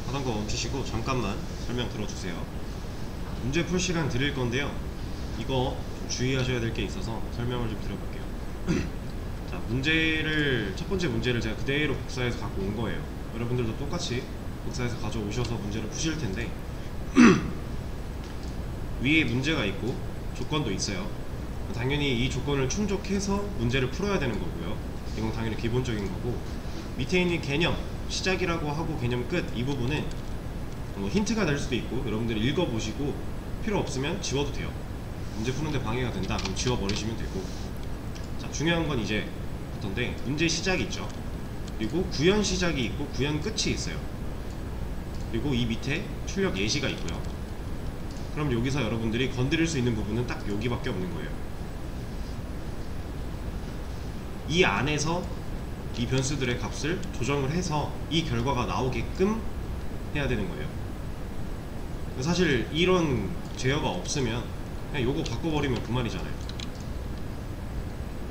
하던 거 멈추시고 잠깐만 설명 들어주세요. 문제 풀 시간 드릴 건데요, 이거 좀 주의하셔야 될 게 있어서 설명을 좀 드려볼게요. 자, 첫 번째 문제를 제가 그대로 복사해서 갖고 온 거예요. 여러분들도 똑같이 복사해서 가져오셔서 문제를 푸실 텐데 위에 문제가 있고 조건도 있어요. 당연히 이 조건을 충족해서 문제를 풀어야 되는 거고요. 이건 당연히 기본적인 거고, 밑에 있는 개념, 시작이라고 하고 개념 끝, 이 부분은 힌트가 될 수도 있고 여러분들이 읽어보시고 필요 없으면 지워도 돼요. 문제 푸는데 방해가 된다 그럼 지워버리시면 되고. 자, 중요한 건 이제부터인데, 문제 시작이 있죠. 그리고 구현 시작이 있고 구현 끝이 있어요. 그리고 이 밑에 출력 예시가 있고요. 그럼 여기서 여러분들이 건드릴 수 있는 부분은 딱 여기밖에 없는 거예요. 이 안에서 이 변수들의 값을 조정을 해서 이 결과가 나오게끔 해야 되는 거예요. 사실 이런 제어가 없으면 그냥 요거 바꿔버리면 그만이잖아요.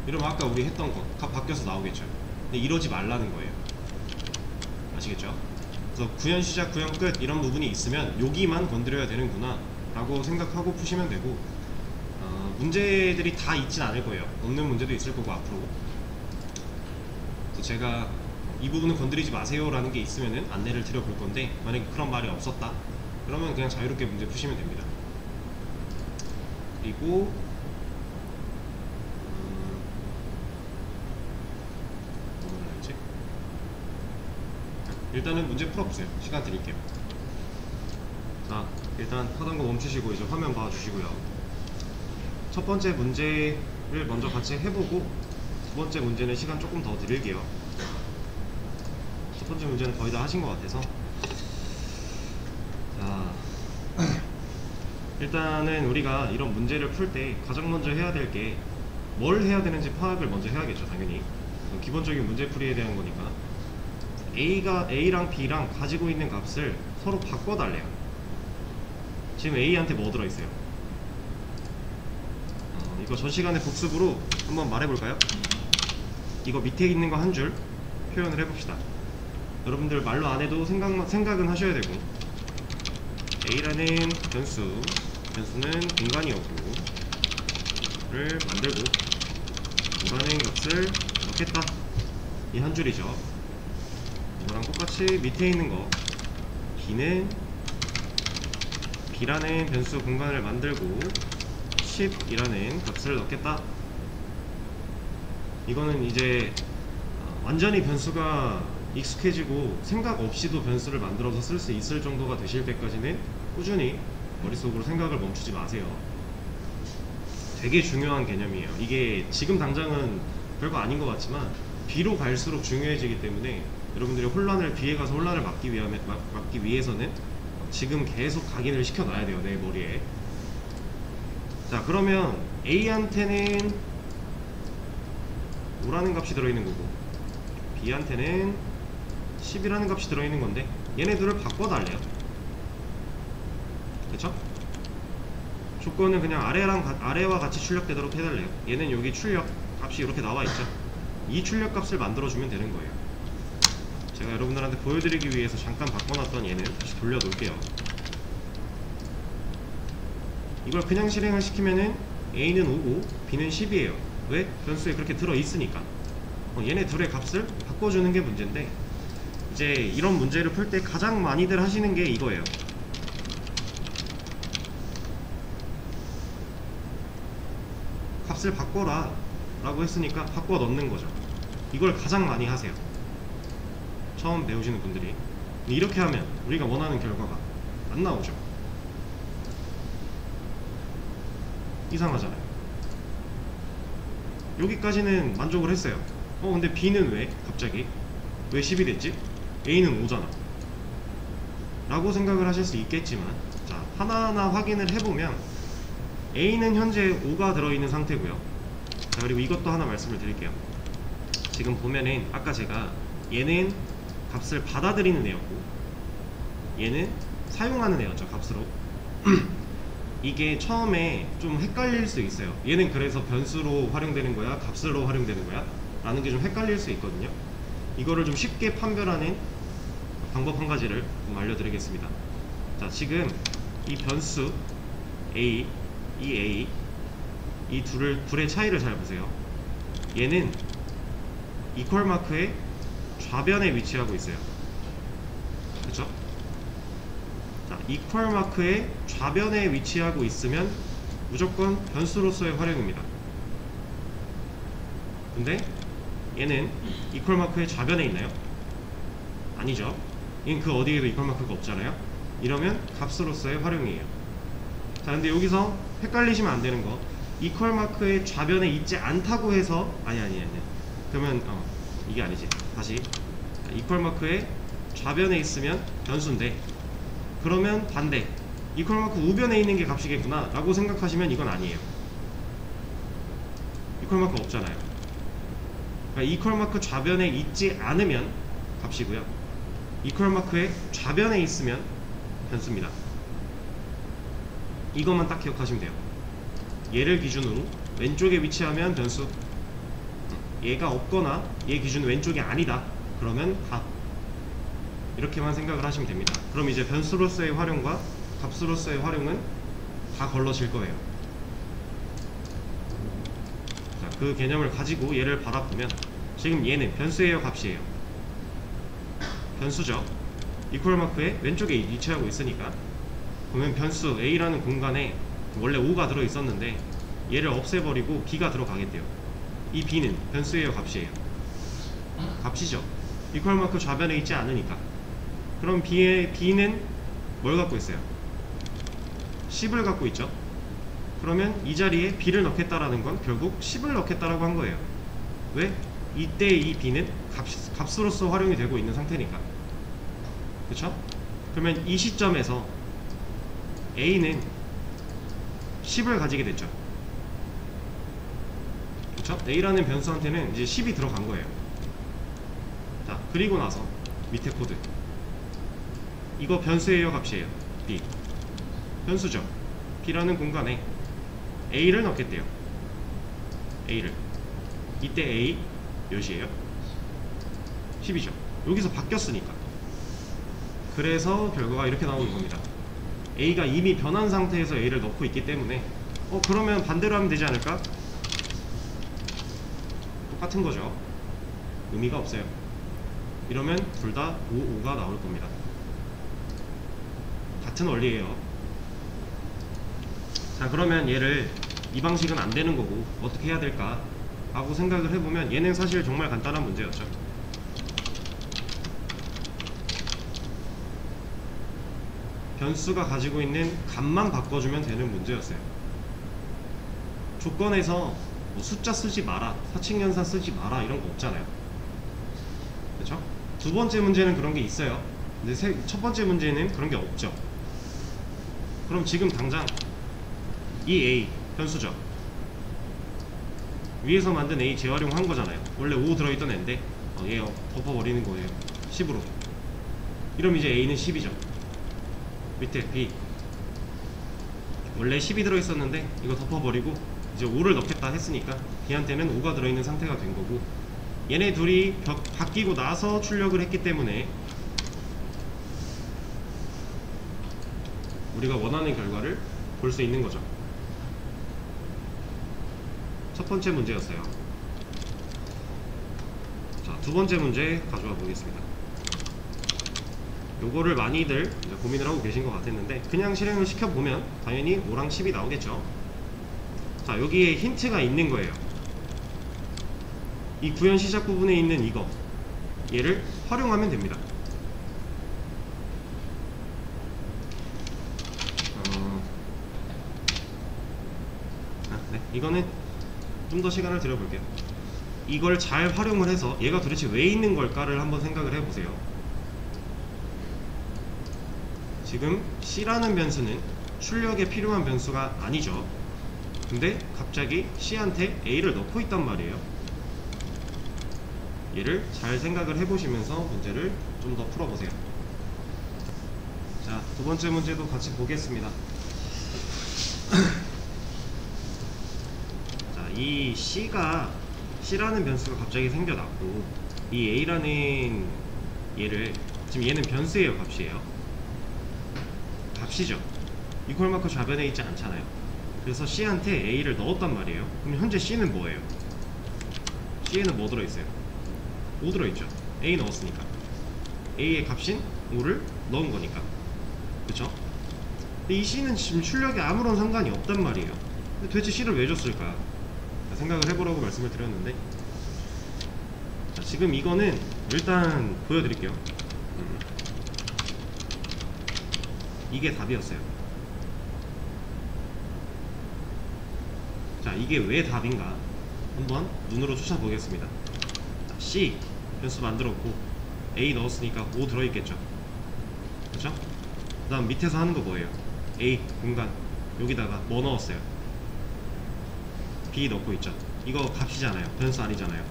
이러면 아까 우리 했던 거 값 바뀌어서 나오겠죠. 근데 이러지 말라는 거예요. 아시겠죠? 그래서 구현 시작, 구현 끝 이런 부분이 있으면 여기만 건드려야 되는구나 라고 생각하고 푸시면 되고, 문제들이 다 있진 않을 거예요. 없는 문제도 있을 거고 앞으로. 그래서 제가 이 부분은 건드리지 마세요 라는 게 있으면은 안내를 드려 볼 건데, 만약에 그런 말이 없었다 그러면 그냥 자유롭게 문제 푸시면 됩니다. 그리고 뭐를 했지? 일단은 문제 풀어보세요. 시간 드릴게요. 자, 일단 하던 거 멈추시고 이제 화면 봐주시고요. 첫 번째 문제를 먼저 같이 해보고 두 번째 문제는 시간 조금 더 드릴게요. 첫 번째 문제는 거의 다 하신 것 같아서. 자, 일단은 우리가 이런 문제를 풀 때 가장 먼저 해야 될 게 뭘 해야 되는지 파악을 먼저 해야겠죠. 당연히 기본적인 문제풀이에 대한 거니까 A랑 B랑 가지고 있는 값을 서로 바꿔달래요. 지금 A한테 뭐 들어있어요? 이거 전 시간에 복습으로 한번 말해볼까요? 이거 밑에 있는 거 한 줄 표현을 해봅시다. 여러분들 말로 안 해도 생각은 하셔야 되고, A라는 변수는 공간이었고 를 만들고 B라는 값을 넣겠다, 이 한 줄이죠. 이거랑 똑같이 밑에 있는 거 B라는 변수 공간을 만들고 10이라는 값을 넣겠다. 이거는 이제 완전히 변수가 익숙해지고 생각 없이도 변수를 만들어서 쓸 수 있을 정도가 되실 때까지는 꾸준히 머릿속으로 생각을 멈추지 마세요. 되게 중요한 개념이에요. 이게 지금 당장은 별거 아닌 것 같지만 뒤로 갈수록 중요해지기 때문에 여러분들이 B에 가서 혼란을 막기 위해서는 지금 계속 각인을 시켜놔야 돼요, 내 머리에. 자, 그러면 A한테는 5라는 값이 들어있는 거고 B한테는 10이라는 값이 들어있는 건데 얘네들을 바꿔달래요. 그쵸? 조건은 그냥 아래와 같이 출력되도록 해달래요. 얘는 여기 출력 값이 이렇게 나와있죠. 이 출력 값을 만들어주면 되는 거예요. 제가 여러분들한테 보여드리기 위해서 잠깐 바꿔놨던 얘는 다시 돌려놓을게요. 이걸 그냥 실행을 시키면은 A는 5고 B는 10이에요. 왜? 변수에 그렇게 들어있으니까. 얘네 둘의 값을 바꿔주는 게 문제인데, 이제 이런 문제를 풀 때 가장 많이들 하시는 게 이거예요. 값을 바꿔라 라고 했으니까 바꿔 넣는 거죠. 이걸 가장 많이 하세요, 처음 배우시는 분들이. 이렇게 하면 우리가 원하는 결과가 안 나오죠. 이상하잖아요. 여기까지는 만족을 했어요. 근데 B는 왜 갑자기 왜 10이 됐지? A는 5잖아 라고 생각을 하실 수 있겠지만, 자, 하나하나 확인을 해보면 A는 현재 5가 들어있는 상태고요. 자, 그리고 이것도 하나 말씀을 드릴게요. 지금 보면은 아까 제가 얘는 값을 받아들이는 애였고 얘는 사용하는 애였죠, 값으로. 이게 처음에 좀 헷갈릴 수 있어요. 얘는 그래서 변수로 활용되는 거야, 값으로 활용되는 거야? 라는 게 좀 헷갈릴 수 있거든요. 이거를 좀 쉽게 판별하는 방법 한 가지를 좀 알려드리겠습니다. 자, 지금 이 변수 A, 이 둘의 차이를 잘 보세요. 얘는 이퀄 마크의 좌변에 위치하고 있어요. 그쵸? 자, 이퀄 마크의 좌변에 위치하고 있으면 무조건 변수로서의 활용입니다. 근데 얘는 이퀄 마크의 좌변에 있나요? 아니죠. 얘는 그 어디에도 이퀄 마크가 없잖아요. 이러면 값으로서의 활용이에요. 자, 근데 여기서 헷갈리시면 안 되는 거, 이퀄 마크의 좌변에 있지 않다고 해서 아니 그러면 이게 아니지. 다시, 이퀄 마크의 좌변에 있으면 변수인데, 그러면 반대, 이퀄 마크 우변에 있는 게 값이겠구나 라고 생각하시면 이건 아니에요. 이퀄 마크 없잖아요. 그러니까 이퀄 마크 좌변에 있지 않으면 값이고요, 이퀄 마크의 좌변에 있으면 변수입니다. 이것만 딱 기억하시면 돼요. 얘를 기준으로 왼쪽에 위치하면 변수, 얘가 없거나 얘 기준 왼쪽이 아니다 그러면 값, 이렇게만 생각을 하시면 됩니다. 그럼 이제 변수로서의 활용과 값으로서의 활용은 다 걸러질 거예요. 자, 그 개념을 가지고 얘를 바라보면 지금 얘는 변수예요, 값이에요? 변수죠. 이퀄 마크의 왼쪽에 위치하고 있으니까. 그러면 변수 A라는 공간에 원래 5가 들어있었는데 얘를 없애버리고 B가 들어가겠대요. 이 B는 변수예요, 값이에요? 값이죠. 이퀄 마크 좌변에 있지 않으니까. 그럼 B는 뭘 갖고 있어요? 10을 갖고 있죠. 그러면 이 자리에 B를 넣겠다라는 건 결국 10을 넣겠다라고 한 거예요. 왜? 이때 이 B는 값으로서 활용이 되고 있는 상태니까. 그쵸? 그러면 이 시점에서 A는 10을 가지게 됐죠. 그쵸? A라는 변수한테는 이제 10이 들어간 거예요. 자, 그리고 나서 밑에 코드, 이거 변수예요, 값이에요? B. 변수죠. B라는 공간에 A를 넣겠대요. A를. 이때 A 몇이에요? 10이죠. 여기서 바뀌었으니까. 그래서 결과가 이렇게 나오는 겁니다. A가 이미 변한 상태에서 A를 넣고 있기 때문에 그러면 반대로 하면 되지 않을까? 똑같은 거죠. 의미가 없어요. 이러면 둘 다 5, 5가 나올 겁니다. 같은 원리예요. 자, 그러면 얘를 이 방식은 안 되는 거고 어떻게 해야 될까 하고 생각을 해보면 얘는 사실 정말 간단한 문제였죠. 변수가 가지고 있는 값만 바꿔주면 되는 문제였어요. 조건에서 뭐 숫자 쓰지 마라, 사칙연산 쓰지 마라 이런 거 없잖아요. 그렇죠? 두 번째 문제는 그런 게 있어요. 근데 첫 번째 문제는 그런 게 없죠. 그럼 지금 당장 이 A 변수죠. 위에서 만든 A 재활용한 거잖아요. 원래 5 들어있던 애인데 얘 덮어버리는 거예요, 10으로. 이러면 이제 A는 10이죠. 밑에 B 원래 10이 들어있었는데 이거 덮어버리고 이제 5를 넣겠다 했으니까 B한테는 5가 들어있는 상태가 된 거고, 얘네 둘이 바뀌고 나서 출력을 했기 때문에 우리가 원하는 결과를 볼 수 있는 거죠. 첫 번째 문제였어요. 자, 두 번째 문제 가져와 보겠습니다. 요거를 많이들 이제 고민을 하고 계신 것 같았는데 그냥 실행을 시켜보면 당연히 5랑 10이 나오겠죠. 자, 여기에 힌트가 있는 거예요. 이 구현 시작 부분에 있는 이거, 얘를 활용하면 됩니다. 네, 이거는 좀 더 시간을 들여볼게요. 이걸 잘 활용을 해서 얘가 도대체 왜 있는 걸까를 한번 생각을 해보세요. 지금 C라는 변수는 출력에 필요한 변수가 아니죠. 근데 갑자기 C한테 A를 넣고 있단 말이에요. 얘를 잘 생각을 해보시면서 문제를 좀 더 풀어보세요. 자, 두 번째 문제도 같이 보겠습니다. 자, 이 C라는 변수가 갑자기 생겨났고 이 A라는 얘를 지금 얘는 변수예요, 값이에요? 값이죠. 이퀄 마크 좌변에 있지 않잖아요. 그래서 C한테 A를 넣었단 말이에요. 그럼 현재 C는 뭐예요? C에는 뭐 들어있어요? 5 들어있죠. A 넣었으니까 A의 값인 5를 넣은 거니까. 그쵸? 근데 이 C는 지금 출력에 아무런 상관이 없단 말이에요. 근데 도대체 C를 왜 줬을까? 생각을 해보라고 말씀을 드렸는데, 자, 지금 이거는 일단 보여드릴게요. 이게 답이었어요. 자, 이게 왜 답인가 한번 눈으로 쫓아보겠습니다. 자, C 변수 만들었고 A 넣었으니까 5 들어있겠죠. 그쵸? 그 다음 밑에서 하는 거 뭐예요? A 공간 여기다가 뭐 넣었어요? B 넣고 있죠. 이거 값이잖아요. 변수 아니잖아요.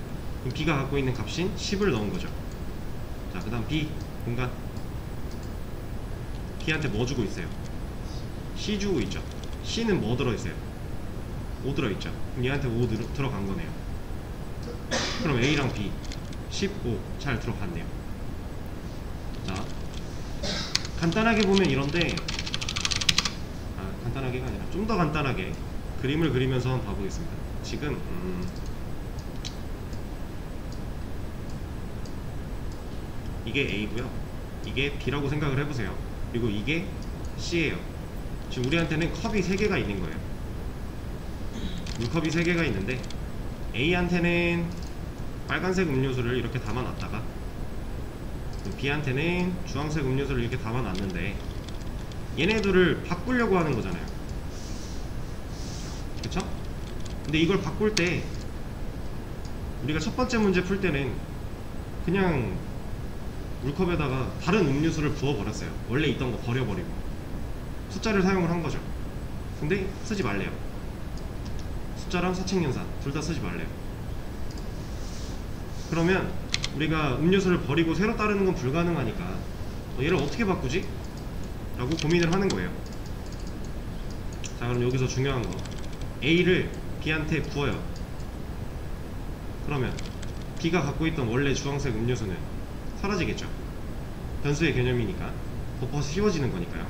그럼 B가 갖고 있는 값인 10을 넣은 거죠. 자, 그 다음 B 공간 B한테 뭐 주고 있어요? C 주고 있죠. C는 뭐 들어있어요? 5 들어있죠. 그럼 얘한테 5 들어간 거네요. 그럼 A랑 B 15 잘 들어갔네요. 자, 간단하게 보면 이런데, 간단하게가 아니라 좀 더 간단하게 그림을 그리면서 한번 봐보겠습니다. 지금 이게 A고요, 이게 B라고 생각을 해보세요. 그리고 이게 C예요. 지금 우리한테는 컵이 3개가 있는 거예요. 물컵이 3개가 있는데 A한테는 빨간색 음료수를 이렇게 담아놨다가 B한테는 주황색 음료수를 이렇게 담아놨는데 얘네들을 바꾸려고 하는 거잖아요. 그쵸? 근데 이걸 바꿀 때 우리가 첫 번째 문제 풀 때는 그냥 물컵에다가 다른 음료수를 부어버렸어요. 원래 있던 거 버려버리고 숫자를 사용을 한 거죠. 근데 쓰지 말래요. 숫자랑 사칙연산 둘 다 쓰지 말래요. 그러면 우리가 음료수를 버리고 새로 따르는 건 불가능하니까 얘를 어떻게 바꾸지? 라고 고민을 하는 거예요. 자, 그럼 여기서 중요한 거, A를 B한테 부어요. 그러면 B가 갖고 있던 원래 주황색 음료수는 사라지겠죠. 변수의 개념이니까 덮어서 씌워지는 거니까요.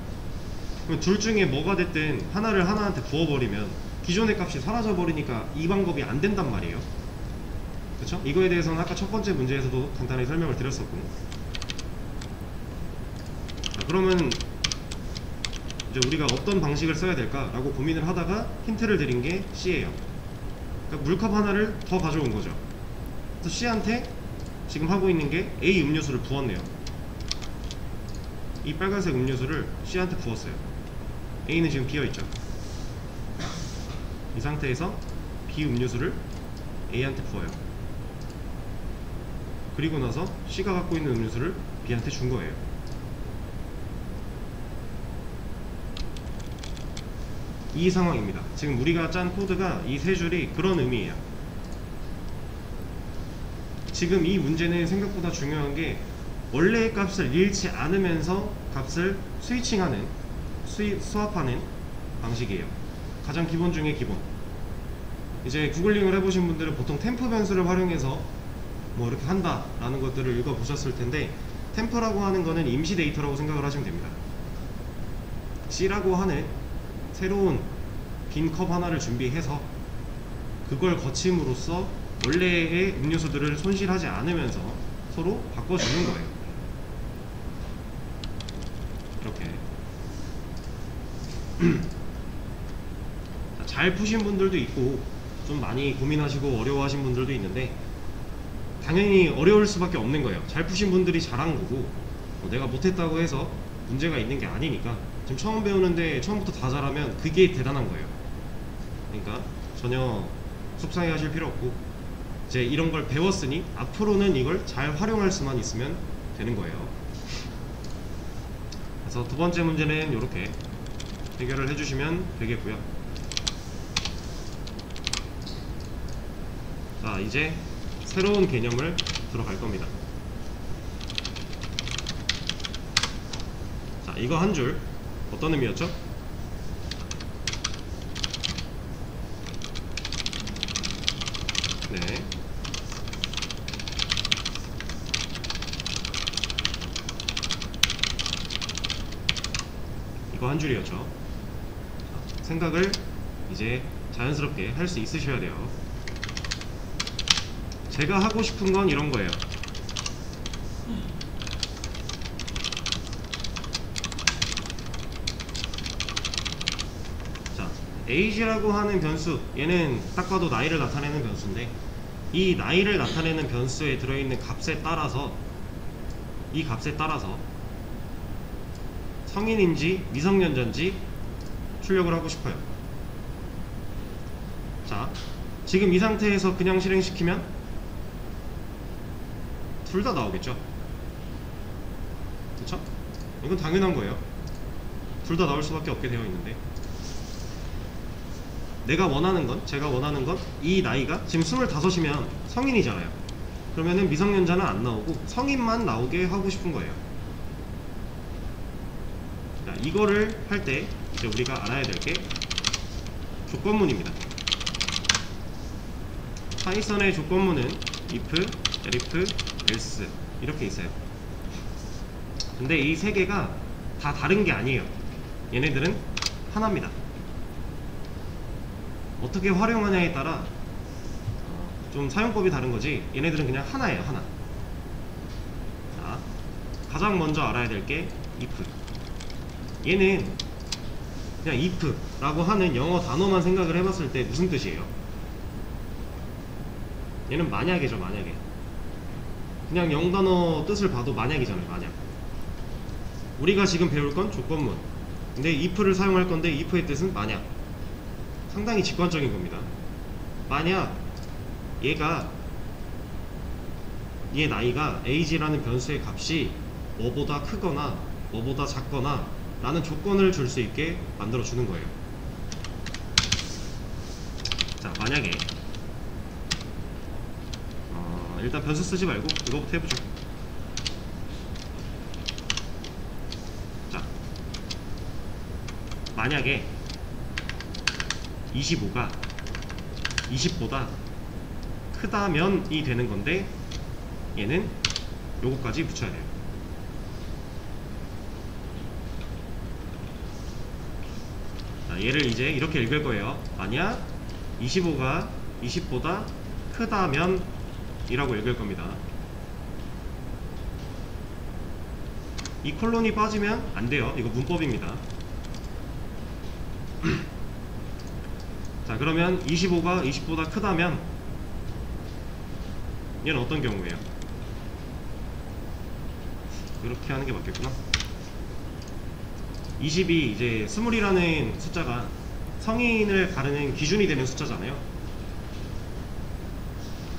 그럼 둘 중에 뭐가 됐든 하나를 하나한테 부어버리면 기존의 값이 사라져버리니까 이 방법이 안 된단 말이에요. 그쵸? 이거에 대해서는 아까 첫 번째 문제에서도 간단히 설명을 드렸었고, 자, 그러면 이제 우리가 어떤 방식을 써야 될까 라고 고민을 하다가 힌트를 드린 게 C예요. 그러니까 물컵 하나를 더 가져온 거죠. 그래서 C한테 지금 하고 있는 게 A 음료수를 부었네요. 이 빨간색 음료수를 C한테 부었어요. A는 지금 비어있죠. 이 상태에서 B 음료수를 A한테 부어요. 그리고 나서 C가 갖고 있는 음료수를 B한테 준 거예요. 이 상황입니다. 지금 우리가 짠 코드가 이 세 줄이 그런 의미예요. 지금 이 문제는 생각보다 중요한 게 원래의 값을 잃지 않으면서 값을 스위칭하는, 스왑하는 방식이에요. 가장 기본 중에 기본. 이제 구글링을 해보신 분들은 보통 템프 변수를 활용해서 뭐 이렇게 한다 라는 것들을 읽어보셨을 텐데, 템프라고 하는 거는 임시 데이터라고 생각을 하시면 됩니다. C라고 하는 새로운 빈 컵 하나를 준비해서 그걸 거침으로써 원래의 음료수들을 손실하지 않으면서 서로 바꿔주는 거예요. 이렇게 잘 푸신 분들도 있고 좀 많이 고민하시고 어려워하신 분들도 있는데, 당연히 어려울 수밖에 없는 거예요. 잘 푸신 분들이 잘한 거고 내가 못했다고 해서 문제가 있는 게 아니니까, 지금 처음 배우는데 처음부터 다 잘하면 그게 대단한 거예요. 그러니까 전혀 속상해 하실 필요 없고, 이제 이런 걸 배웠으니 앞으로는 이걸 잘 활용할 수만 있으면 되는 거예요. 그래서 두 번째 문제는 이렇게 해결을 해주시면 되겠고요. 자, 이제 새로운 개념을 들어갈 겁니다. 자, 이거 한 줄 어떤 의미였죠? 네. 이거 한 줄이었죠. 생각을 이제 자연스럽게 할 수 있으셔야 돼요. 제가 하고 싶은 건 이런 거예요. 자, age라고 하는 변수, 얘는 딱 봐도 나이를 나타내는 변수인데, 이 나이를 나타내는 변수에 들어있는 값에 따라서, 이 값에 따라서 성인인지 미성년자인지 출력을 하고 싶어요. 자, 지금 이 상태에서 그냥 실행시키면 둘 다 나오겠죠? 그쵸? 이건 당연한 거예요. 둘 다 나올 수밖에 없게 되어 있는데, 내가 원하는 건, 제가 원하는 건 이 나이가 지금 25이면 성인이잖아요. 그러면은 미성년자는 안 나오고 성인만 나오게 하고 싶은 거예요. 자, 이거를 할 때 이제 우리가 알아야 될 게 조건문입니다. 파이썬의 조건문은 if, elif, else 이렇게 있어요. 근데 이 세 개가 다 다른 게 아니에요. 얘네들은 하나입니다. 어떻게 활용하냐에 따라 좀 사용법이 다른 거지, 얘네들은 그냥 하나예요, 하나. 자, 가장 먼저 알아야 될 게 if. 얘는 그냥 if 라고 하는 영어 단어만 생각을 해봤을 때 무슨 뜻이에요? 얘는 만약이죠, 만약에. 그냥 영단어 뜻을 봐도 만약이잖아요, 만약. 우리가 지금 배울 건 조건문, 근데 if를 사용할 건데 if의 뜻은 만약. 상당히 직관적인 겁니다. 만약 얘 나이가 age라는 변수의 값이 뭐보다 크거나 뭐보다 작거나 라는 조건을 줄 수 있게 만들어 주는 거예요. 자, 만약에 일단 변수 쓰지 말고 이거부터 해보죠. 자, 만약에 25가 20보다 크다면이 되는 건데, 얘는 요거까지 붙여야 돼요. 자, 얘를 이제 이렇게 읽을 거예요. 만약 25가 20보다 크다면 이라고 읽을 겁니다. 이 콜론이 빠지면 안 돼요. 이거 문법입니다. 자, 그러면 25가 20보다 크다면 얘는 어떤 경우예요? 이렇게 하는 게 맞겠구나. 20이 이제 20이라는 숫자가 성인을 가르는 기준이 되는 숫자잖아요.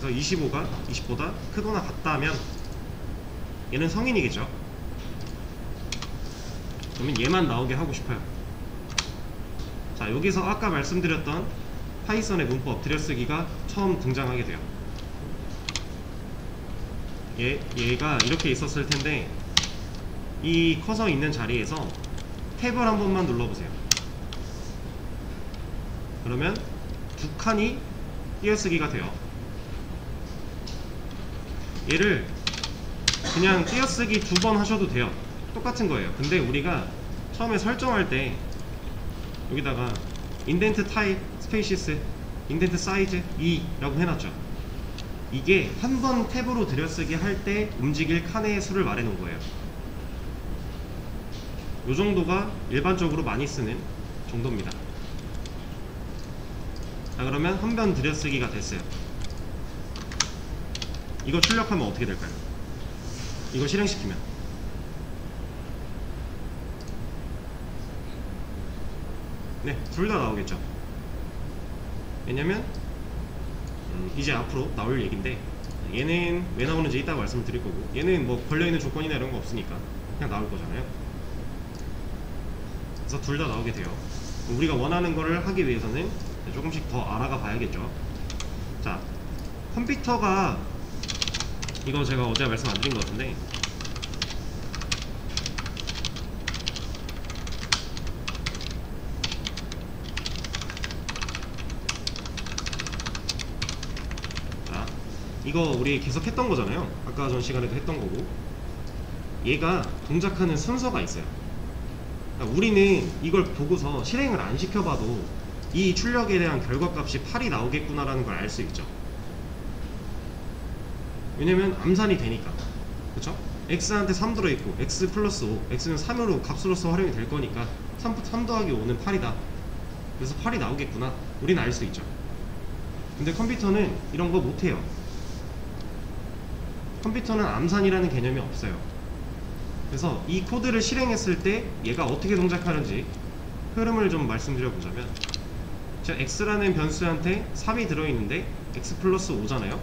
그래서 25가 20보다 크거나 같다면 얘는 성인이겠죠. 그러면 얘만 나오게 하고 싶어요. 자, 여기서 아까 말씀드렸던 파이썬의 문법 들여쓰기가 처음 등장하게 돼요. 얘가 이렇게 있었을 텐데, 이 커서 있는 자리에서 탭을 한 번만 눌러보세요. 그러면 두 칸이 띄어쓰기가 돼요. 얘를 그냥 띄어쓰기 2번 하셔도 돼요. 똑같은 거예요. 근데 우리가 처음에 설정할 때 여기다가 인덴트 타입 스페이시스 인덴트 사이즈 2라고 해놨죠. 이게 한 번 탭으로 들여쓰기 할 때 움직일 칸의 수를 말해 놓은 거예요. 요 정도가 일반적으로 많이 쓰는 정도입니다. 자, 그러면 한 번 들여쓰기가 됐어요. 이거 출력하면 어떻게 될까요? 이거 실행시키면 네, 둘 다 나오겠죠. 왜냐면 이제 앞으로 나올 얘기인데, 얘는 왜 나오는지 이따가 말씀을 드릴 거고, 얘는 뭐 걸려있는 조건이나 이런 거 없으니까 그냥 나올 거잖아요. 그래서 둘 다 나오게 돼요. 우리가 원하는 거를 하기 위해서는 조금씩 더 알아가 봐야겠죠. 자, 컴퓨터가, 이거 제가 어제 말씀 안 드린 것 같은데, 자, 이거 우리 계속 했던 거잖아요. 아까 전 시간에도 했던 거고, 얘가 동작하는 순서가 있어요. 그러니까 우리는 이걸 보고서 실행을 안 시켜봐도 이 출력에 대한 결과값이 8이 나오겠구나라는 걸 알 수 있죠. 왜냐면 암산이 되니까. 그쵸? x한테 3 들어있고 x 플러스 5, x는 3으로 값으로서 활용이 될 거니까 3 더하기 5는 8이다. 그래서 8이 나오겠구나. 우리는 알 수 있죠. 근데 컴퓨터는 이런 거 못해요. 컴퓨터는 암산이라는 개념이 없어요. 그래서 이 코드를 실행했을 때 얘가 어떻게 동작하는지 흐름을 좀 말씀드려보자면, 제가 x라는 변수한테 3이 들어있는데 x 플러스 5잖아요.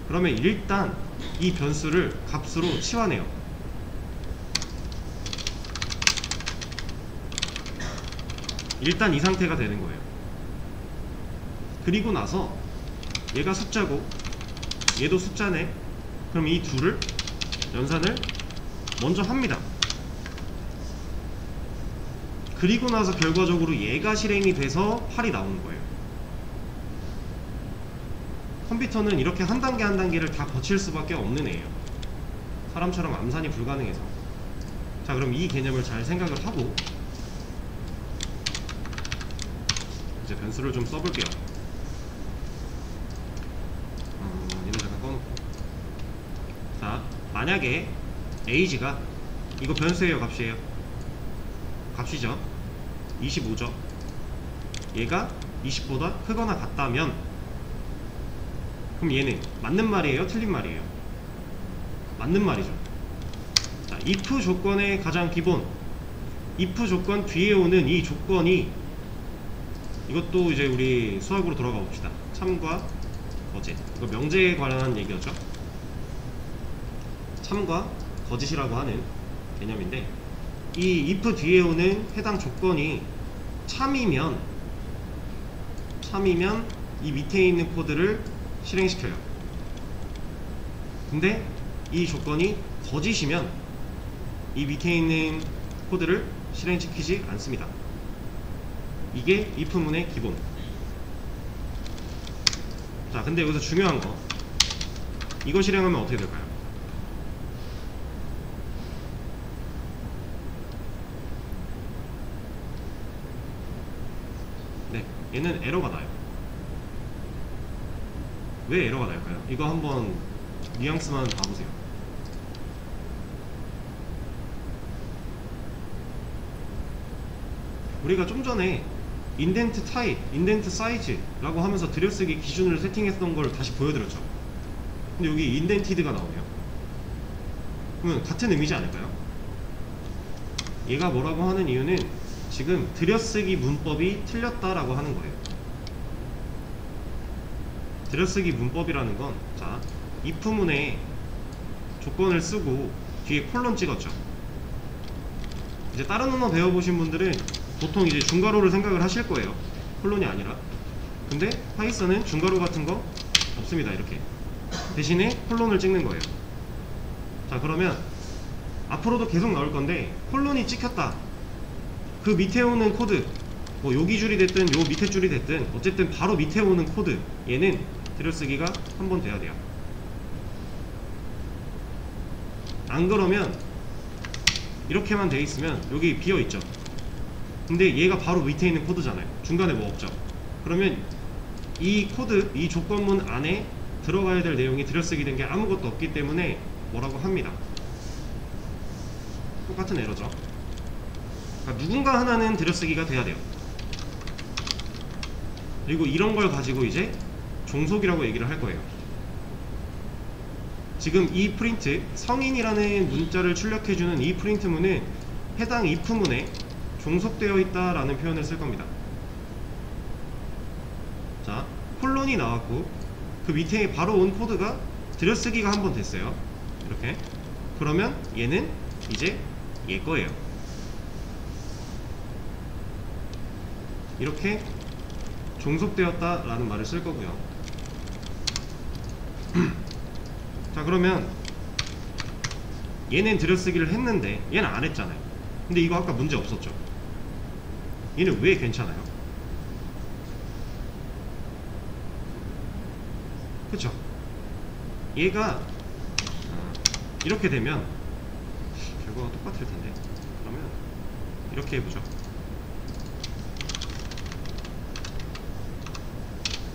그러면 일단 이 변수를 값으로 치환해요. 일단 이 상태가 되는 거예요. 그리고 나서 얘가 숫자고 얘도 숫자네. 그럼 이 둘을 연산을 먼저 합니다. 그리고 나서 결과적으로 얘가 실행이 돼서 8이 나오는 거예요. 컴퓨터는 이렇게 한 단계 한 단계를 다 거칠 수밖에 없는 애예요. 사람처럼 암산이 불가능해서. 자, 그럼 이 개념을 잘 생각을 하고 이제 변수를 좀 써볼게요. 얘는 잠깐 꺼놓고. 자, 만약에 age가 이거 변수예요, 값이에요? 값이죠. 25죠. 얘가 20보다 크거나 같다면, 그럼 얘는 맞는 말이에요, 틀린 말이에요? 맞는 말이죠. 자, if 조건의 가장 기본, if 조건 뒤에 오는 이 조건이, 이것도 이제 우리 수학으로 돌아가 봅시다. 참과 거짓. 이거 명제에 관한 얘기였죠. 참과 거짓이라고 하는 개념인데, 이 if 뒤에 오는 해당 조건이 참이면 이 밑에 있는 코드를 실행시켜요. 근데 이 조건이 거짓이면 이 밑에 있는 코드를 실행시키지 않습니다. 이게 if문의 기본. 자, 근데 여기서 중요한 거, 이거 실행하면 어떻게 될까요? 네, 얘는 에러가 나요. 왜 에러가 날까요? 이거 한번 뉘앙스만 봐보세요. 우리가 좀 전에 인덴트 타입, 인덴트 사이즈라고 하면서 들여쓰기 기준을 세팅했던 걸 다시 보여드렸죠. 근데 여기 인덴티드가 나오네요. 그러면 같은 의미지 않을까요? 얘가 뭐라고 하는 이유는 지금 들여쓰기 문법이 틀렸다라고 하는 거예요. 들여쓰기 문법이라는 건, 자, if문에 조건을 쓰고 뒤에 콜론 찍었죠. 이제 다른 언어 배워보신 분들은 보통 이제 중괄호를 생각을 하실 거예요. 콜론이 아니라. 근데 파이썬은 중괄호 같은 거 없습니다. 이렇게 대신에 콜론을 찍는 거예요. 자, 그러면 앞으로도 계속 나올 건데, 콜론이 찍혔다. 그 밑에 오는 코드, 뭐 여기 줄이 됐든 요 밑에 줄이 됐든 어쨌든 바로 밑에 오는 코드, 얘는 들여쓰기가 한 번 돼야 돼요. 안 그러면 이렇게만 돼 있으면 여기 비어 있죠. 근데 얘가 바로 밑에 있는 코드잖아요. 중간에 뭐 없죠. 그러면 이 코드, 이 조건문 안에 들어가야 될 내용이 들여쓰기 된 게 아무것도 없기 때문에 뭐라고 합니다. 똑같은 에러죠. 그러니까 누군가 하나는 들여쓰기가 돼야 돼요. 그리고 이런 걸 가지고 이제 종속이라고 얘기를 할 거예요. 지금 이 프린트, 성인이라는 문자를 출력해주는 이 프린트문은 해당 if문에 종속되어 있다라는 표현을 쓸 겁니다. 자, 콜론이 나왔고 그 밑에 바로 온 코드가 들여쓰기가 한 번 됐어요. 이렇게. 그러면 얘는 이제 얘 거예요. 이렇게 종속되었다라는 말을 쓸 거고요. 자, 그러면 얘는 들여쓰기를 했는데 얘는 안 했잖아요. 근데 이거 아까 문제 없었죠. 얘는 왜 괜찮아요? 그쵸? 얘가 이렇게 되면 결과가 똑같을 텐데, 그러면 이렇게 해보죠.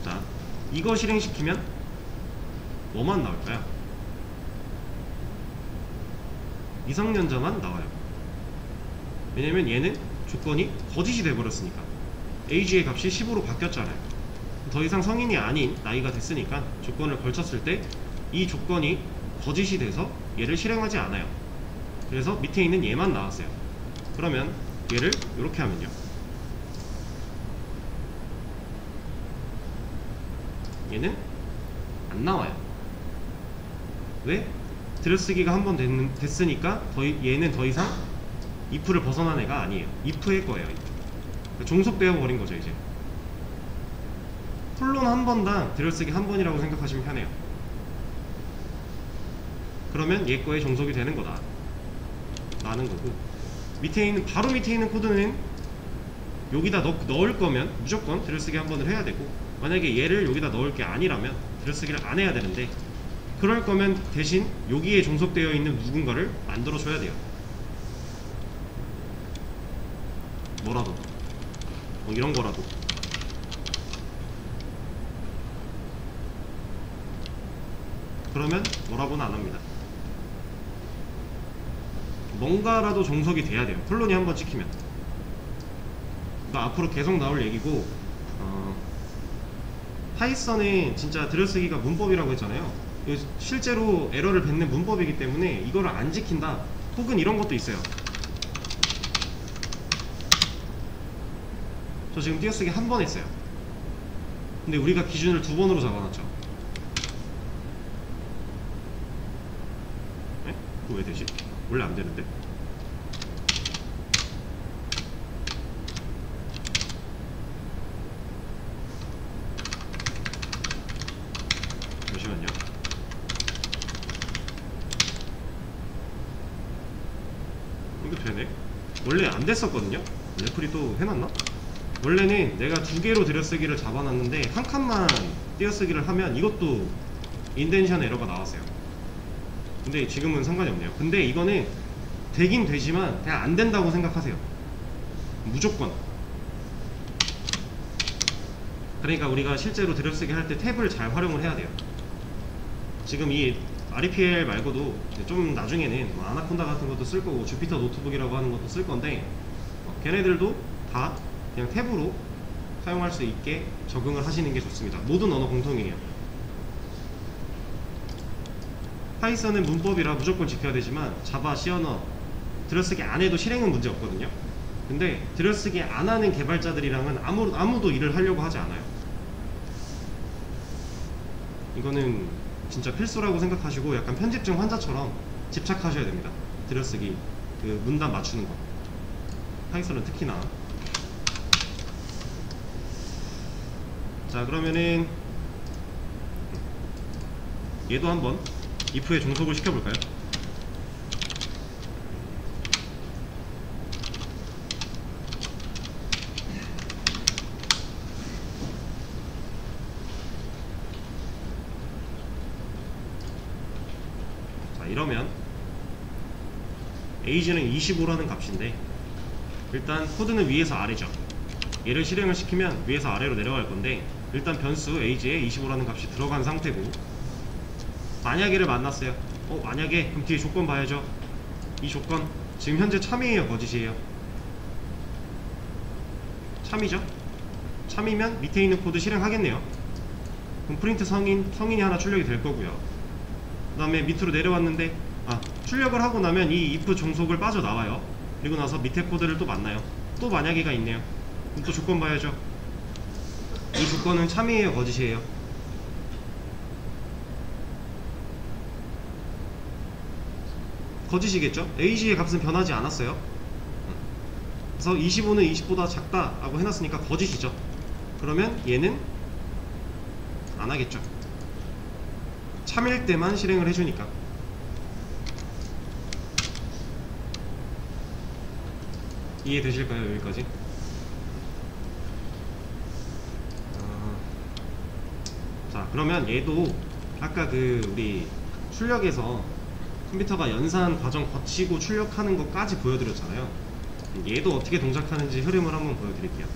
자, 이거 실행시키면 뭐만 나올까요? 미성년자만 나와요. 왜냐면 얘는 조건이 거짓이 돼버렸으니까. age의 값이 10으로 바뀌었잖아요. 더 이상 성인이 아닌 나이가 됐으니까 조건을 걸쳤을 때 이 조건이 거짓이 돼서 얘를 실행하지 않아요. 그래서 밑에 있는 얘만 나왔어요. 그러면 얘를 이렇게 하면요, 얘는 안 나와요. 왜? 들여쓰기가 한 번 됐으니까 얘는 더 이상 if를 벗어난 애가 아니에요. if의 거예요. if. 종속되어 버린 거죠. 이제 폴론 한 번당 들여쓰기 한 번이라고 생각하시면 편해요. 그러면 얘 거에 종속이 되는 거다 라는 거고, 바로 밑에 있는 코드는 여기다 넣을 거면 무조건 들여쓰기 한 번을 해야 되고, 만약에 얘를 여기다 넣을 게 아니라면 들여쓰기를 안 해야 되는데, 그럴 거면 대신 여기에 종속되어 있는 누군가를 만들어 줘야 돼요. 뭐라도 뭐 이런 거라도. 그러면 뭐라고는 안 합니다. 뭔가라도 종속이 돼야 돼요. 콜론이 한번 찍히면. 그러니까 앞으로 계속 나올 얘기고, 파이썬은 진짜 들여쓰기가 문법이라고 했잖아요. 실제로 에러를 뱉는 문법이기 때문에 이거를 안 지킨다, 혹은 이런 것도 있어요. 저 지금 띄어쓰기 한 번 했어요. 근데 우리가 기준을 2번으로 잡아놨죠. 네? 그거 왜 되지? 원래 안 되는데. 잠시만요. 이거 되네. 원래 안 됐었거든요. 레플이 또 해놨나? 원래는 내가 2개로 들여쓰기를 잡아놨는데 한 칸만 띄어쓰기를 하면 이것도 인덴션 에러가 나왔어요. 근데 지금은 상관이 없네요. 근데 이거는 되긴 되지만 그냥 안 된다고 생각하세요. 무조건. 그러니까 우리가 실제로 들여쓰기 할 때 탭을 잘 활용을 해야 돼요. 지금 이 REPL 말고도 좀 나중에는 뭐 아나콘다 같은 것도 쓸 거고, 주피터 노트북이라고 하는 것도 쓸 건데, 걔네들도 다 그냥 탭으로 사용할 수 있게 적응을 하시는 게 좋습니다. 모든 언어 공통이에요. 파이썬은 문법이라 무조건 지켜야 되지만 자바, C 언어 들여쓰기 안 해도 실행은 문제 없거든요. 근데 들여쓰기 안 하는 개발자들이랑은 아무도 일을 하려고 하지 않아요. 이거는 진짜 필수라고 생각하시고 약간 편집증 환자처럼 집착하셔야 됩니다. 들여쓰기 그 문단 맞추는 거, 파이썬은 특히나. 자, 그러면은 얘도 한번 if에 종속을 시켜볼까요? 자, 이러면 age는 25라는 값인데, 일단 코드는 위에서 아래죠. 얘를 실행을 시키면 위에서 아래로 내려갈 건데, 일단 변수 age에 25라는 값이 들어간 상태고, 만약에를 만났어요. 만약에, 그럼 뒤에 조건 봐야죠. 이 조건 지금 현재 참이에요, 거짓이에요? 참이죠? 참이면 밑에 있는 코드 실행하겠네요. 그럼 프린트 성인이 하나 출력이 될 거고요. 그 다음에 밑으로 내려왔는데, 출력을 하고 나면 이 if 종속을 빠져나와요. 그리고 나서 밑에 코드를 또 만나요. 또 만약에가 있네요. 그럼 또 조건 봐야죠. 이 조건은 참이에요, 거짓이에요? 거짓이겠죠? age의 값은 변하지 않았어요. 그래서 25는 20보다 작다 라고 해놨으니까 거짓이죠. 그러면 얘는 안 하겠죠. 참일 때만 실행을 해주니까. 이해되실까요? 여기까지? 자, 그러면 얘도 아까 우리 출력에서 컴퓨터가 연산 과정 거치고 출력하는 것까지 보여드렸잖아요. 얘도 어떻게 동작하는지 흐름을 한번 보여드릴게요.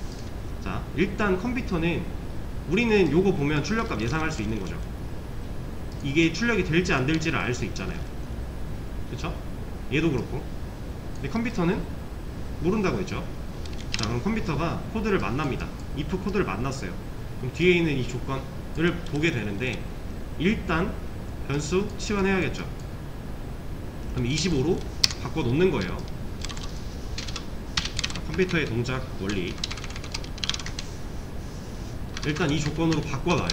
자, 일단 컴퓨터는 우리는 요거 보면 출력값 예상할 수 있는 거죠. 이게 출력이 될지 안 될지를 알 수 있잖아요. 그쵸? 얘도 그렇고. 근데 컴퓨터는 모른다고 했죠. 자, 그럼 컴퓨터가 코드를 만납니다. if 코드를 만났어요. 그럼 뒤에 있는 이 조건을 보게 되는데, 일단 변수 치환해야겠죠. 그럼 25로 바꿔 놓는 거예요. 자, 컴퓨터의 동작 원리. 일단 이 조건으로 바꿔놔요.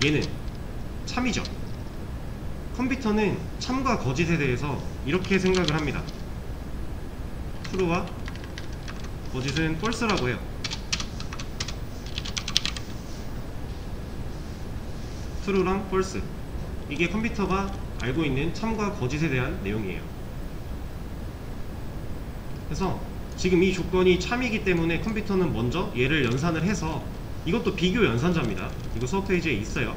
얘는 참이죠. 컴퓨터는 참과 거짓에 대해서 이렇게 생각을 합니다. true와 거짓은 false라고 해요. true랑 false, 이게 컴퓨터가 알고 있는 참과 거짓에 대한 내용이에요. 그래서 지금 이 조건이 참이기 때문에 컴퓨터는 먼저 얘를 연산을 해서, 이것도 비교 연산자입니다. 이거 수업 페이지에 있어요.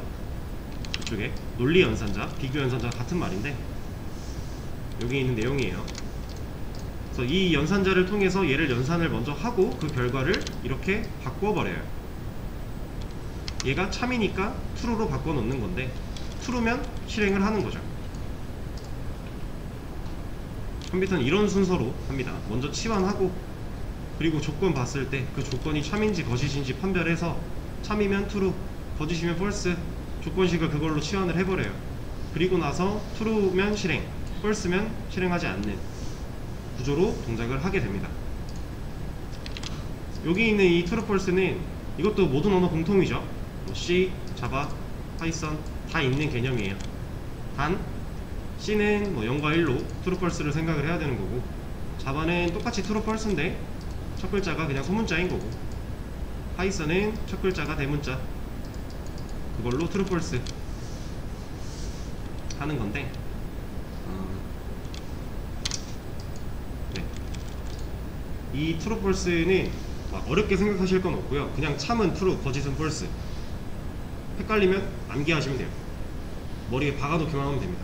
이쪽에 논리 연산자, 비교 연산자 같은 말인데 여기 있는 내용이에요. 그래서 이 연산자를 통해서 얘를 연산을 먼저 하고 그 결과를 이렇게 바꿔버려요. 얘가 참이니까 true로 바꿔놓는 건데, true면 실행을 하는 거죠. 컴퓨터는 이런 순서로 합니다. 먼저 치환하고, 그리고 조건 봤을 때 그 조건이 참인지 거짓인지 판별해서 참이면 true, 거짓이면 false, 조건식을 그걸로 치환을 해버려요. 그리고 나서 true면 실행, false면 실행하지 않는 구조로 동작을 하게 됩니다. 여기 있는 이 true, false는 이것도 모든 언어 공통이죠. C, 자바, 파이썬 다 있는 개념이에요. 단 C는 0과 1로 true, false를 생각을 해야 되는 거고, 자바는 똑같이 true, false인데 첫 글자가 그냥 소문자인 거고, 파이썬은 첫 글자가 대문자, 그걸로 true, false 하는 건데, 네. 이 true, false는 막 어렵게 생각하실 건 없고요. 그냥 참은 true, 거짓은 false. 헷갈리면 암기하시면 돼요. 머리에 박아놓기만 하면 됩니다.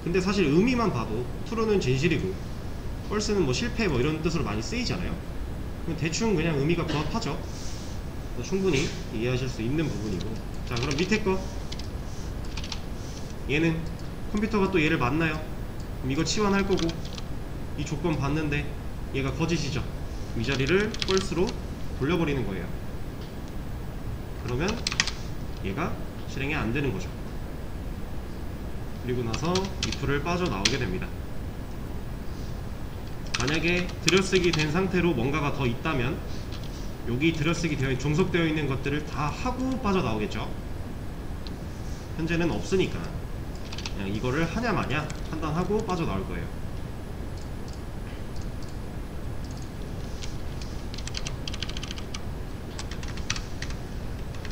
근데 사실 의미만 봐도 true는 진실이고 false는 뭐 실패 뭐 이런 뜻으로 많이 쓰이잖아요. 대충 그냥 의미가 부합하죠. 충분히 이해하실 수 있는 부분이고. 자, 그럼 밑에 거, 얘는 컴퓨터가 또 얘를 만나요. 그럼 이거 치환할 거고, 이 조건 봤는데 얘가 거짓이죠. 이 자리를 false로 돌려버리는 거예요. 그러면 얘가 실행이 안 되는 거죠. 그리고 나서 if를 빠져나오게 됩니다. 만약에 들여쓰기 된 상태로 뭔가가 더 있다면 여기 들여쓰기 되어 종속되어 있는 것들을 다 하고 빠져나오겠죠. 현재는 없으니까 그냥 이거를 하냐 마냐 판단하고 빠져나올 거예요.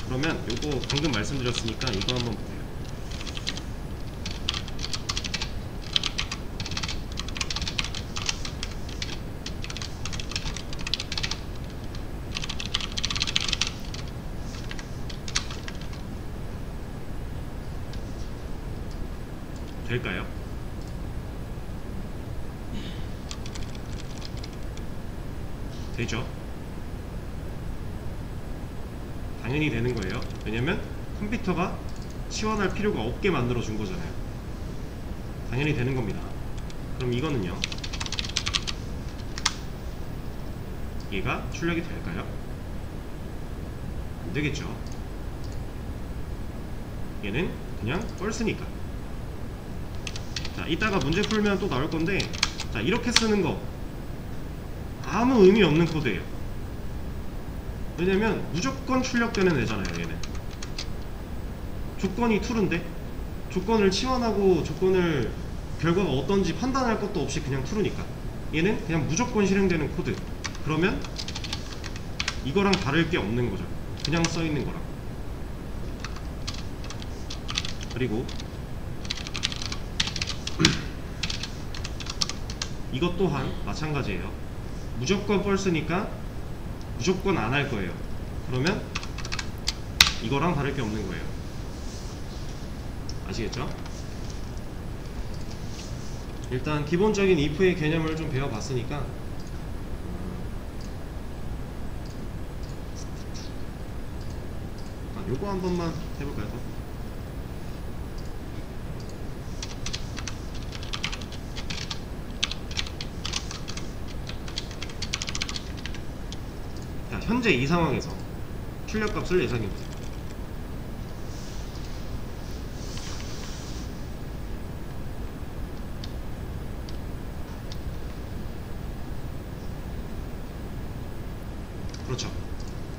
그러면 요거 방금 말씀드렸으니까 이거 한번 보세요. 될까요? 되죠? 당연히 되는 거예요. 왜냐면 컴퓨터가 치환할 필요가 없게 만들어 준 거잖아요. 당연히 되는 겁니다. 그럼 이거는요, 얘가 출력이 될까요? 안 되겠죠. 얘는 그냥 false니까. 자, 이따가 문제 풀면 또 나올 건데, 자, 이렇게 쓰는 거 아무 의미 없는 코드예요. 왜냐면 무조건 출력되는 애잖아요. 얘는 조건이 true인데 조건을 치환하고 조건을 결과가 어떤지 판단할 것도 없이 그냥 true니까 얘는 그냥 무조건 실행되는 코드. 그러면 이거랑 다를 게 없는 거죠. 그냥 써있는 거랑. 그리고 이것 또한 마찬가지예요. 무조건 false니까 무조건 안 할 거예요. 그러면 이거랑 다를 게 없는 거예요. 아시겠죠? 일단 기본적인 if의 개념을 좀 배워봤으니까 요거 한 번만 해볼까요? 자, 현재 이 상황에서 출력값을 예상해보세요. 그렇죠.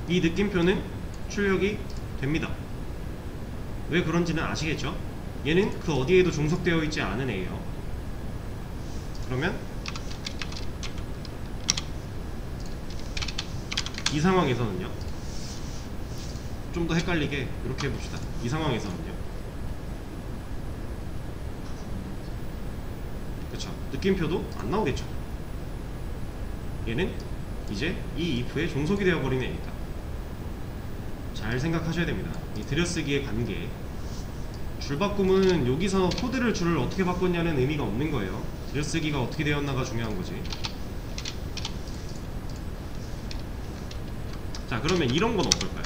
이 느낌표는 출력이 됩니다. 왜 그런지는 아시겠죠? 얘는 그 어디에도 종속되어 있지 않은 애예요. 그러면 이 상황에서는요, 좀 더 헷갈리게 이렇게 해봅시다. 이 상황에서는요, 그쵸, 느낌표도 안 나오겠죠. 얘는 이제 이 if에 종속이 되어버리는 애니까 잘 생각하셔야 됩니다. 이 들여쓰기의 관계, 줄바꿈은 여기서 코드를 줄을 어떻게 바꿨냐는 의미가 없는 거예요. 들여쓰기가 어떻게 되었나가 중요한 거지. 자, 그러면 이런 건 어떨까요?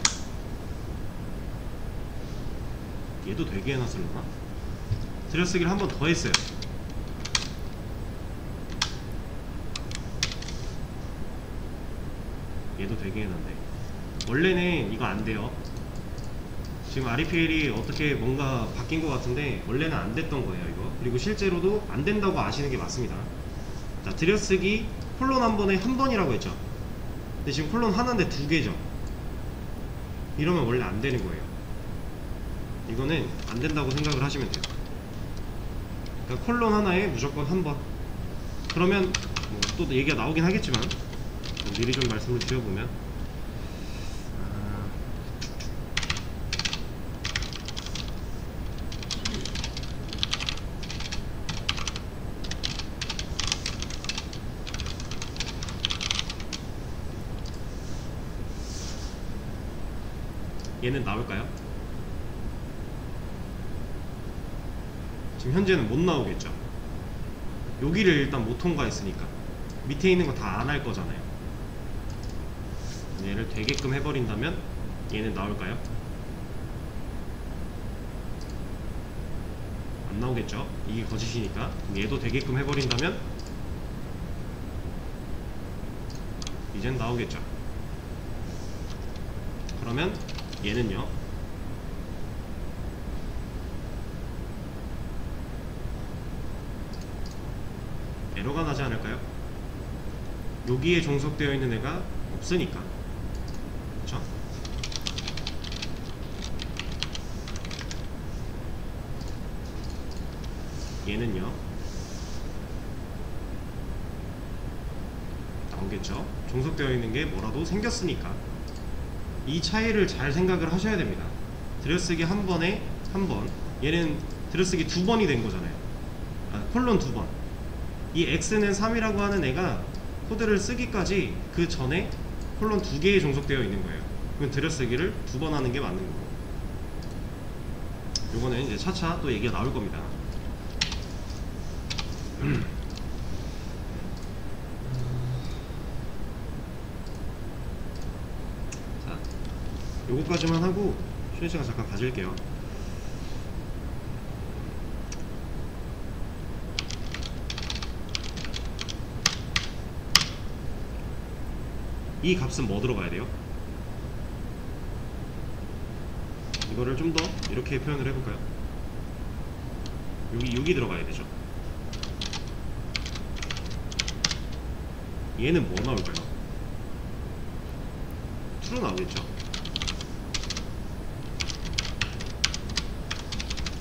얘도 되게 해놨을려나? 들여쓰기를 한 번 더 했어요. 얘도 되게 해놨네. 원래는 이거 안 돼요. 지금 REPL이 어떻게 뭔가 바뀐 것 같은데 원래는 안 됐던 거예요, 이거. 그리고 실제로도 안 된다고 아시는 게 맞습니다. 자, 들여쓰기 콜론 한 번에 한 번이라고 했죠. 근데 지금 콜론 하나인데 두 개죠. 이러면 원래 안 되는 거예요. 이거는 안 된다고 생각을 하시면 돼요. 그러니까 콜론 하나에 무조건 한 번. 그러면 또 얘기가 나오긴 하겠지만 미리 좀 말씀을 드려보면, 얘는 나올까요? 지금 현재는 못 나오겠죠. 여기를 일단 못 통과했으니까 밑에 있는 거 다 안 할 거잖아요. 얘를 되게끔 해버린다면 얘는 나올까요? 안 나오겠죠. 이게 거짓이니까. 얘도 되게끔 해버린다면 이젠 나오겠죠. 그러면 얘는요, 에러가 나지 않을까요? 여기에 종속되어 있는 애가 없으니까. 그쵸? 얘는요, 나오겠죠. 종속되어 있는 게 뭐라도 생겼으니까. 이 차이를 잘 생각을 하셔야 됩니다. 들여쓰기 한 번에 한 번, 얘는 들여쓰기 두 번이 된 거잖아요. 콜론 두 번. 이 x는 3이라고 하는 애가 코드를 쓰기까지 그 전에 콜론 두 개에 종속되어 있는 거예요. 그럼 들여쓰기를 두 번 하는 게 맞는 거고. 요거는 이제 차차 또 얘기가 나올 겁니다. 자, 요거까지만 하고 쉬는 시간 잠깐 가질게요. 이 값은 뭐 들어가야 돼요? 이거를 좀 더 이렇게 표현을 해볼까요? 여기 6이 들어가야 되죠. 얘는 뭐 나올까요? true 나오겠죠.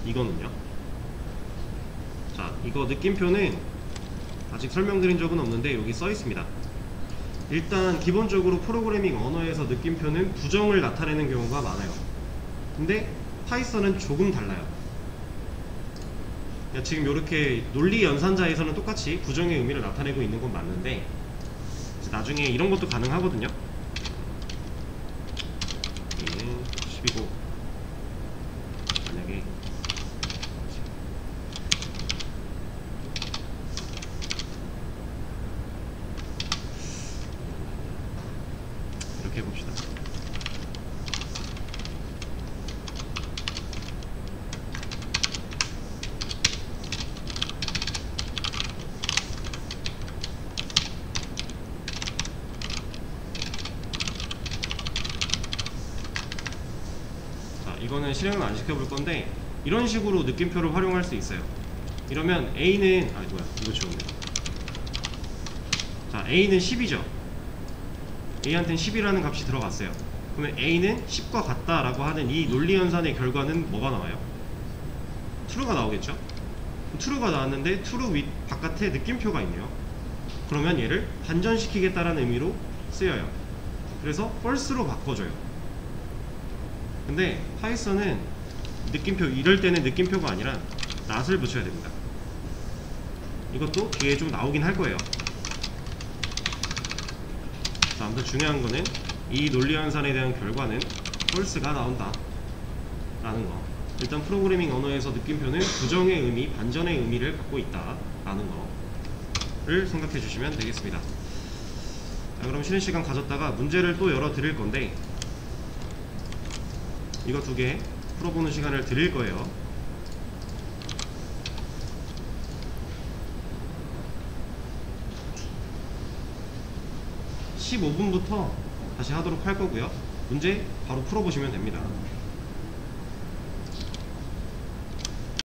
이거는요? 자, 이거 느낌표는 아직 설명드린 적은 없는데 여기 써 있습니다. 일단 기본적으로 프로그래밍 언어에서 느낌표는 부정을 나타내는 경우가 많아요. 근데 파이썬은 조금 달라요. 지금 이렇게 논리 연산자에서는 똑같이 부정의 의미를 나타내고 있는 건 맞는데 나중에 이런 것도 가능하거든요. 얘는 10이고 만약에 이렇게 해봅시다. 이거는 실행은 안 시켜볼 건데 이런 식으로 느낌표를 활용할 수 있어요. 이러면 A는 이거 지웠네. 자, A는 10이죠. A한테는 10이라는 값이 들어갔어요. 그러면 A는 10과 같다라고 하는 이 논리연산의 결과는 뭐가 나와요? true가 나오겠죠? true가 나왔는데 true 윗 바깥에 느낌표가 있네요. 그러면 얘를 반전시키겠다라는 의미로 쓰여요. 그래서 false로 바꿔줘요. 근데 파이썬은 느낌표, 이럴 때는 느낌표가 아니라 not을 붙여야 됩니다. 이것도 뒤에 좀 나오긴 할 거예요. 자, 아무튼 중요한 거는 이 논리연산에 대한 결과는 false가 나온다 라는 거. 일단 프로그래밍 언어에서 느낌표는 부정의 의미, 반전의 의미를 갖고 있다 라는 거를 생각해 주시면 되겠습니다. 자, 그럼 쉬는 시간 가졌다가 문제를 또 열어 드릴 건데 이거 두 개 풀어보는 시간을 드릴 거예요. (15분부터) 다시 하도록 할 거고요. 문제 바로 풀어보시면 됩니다.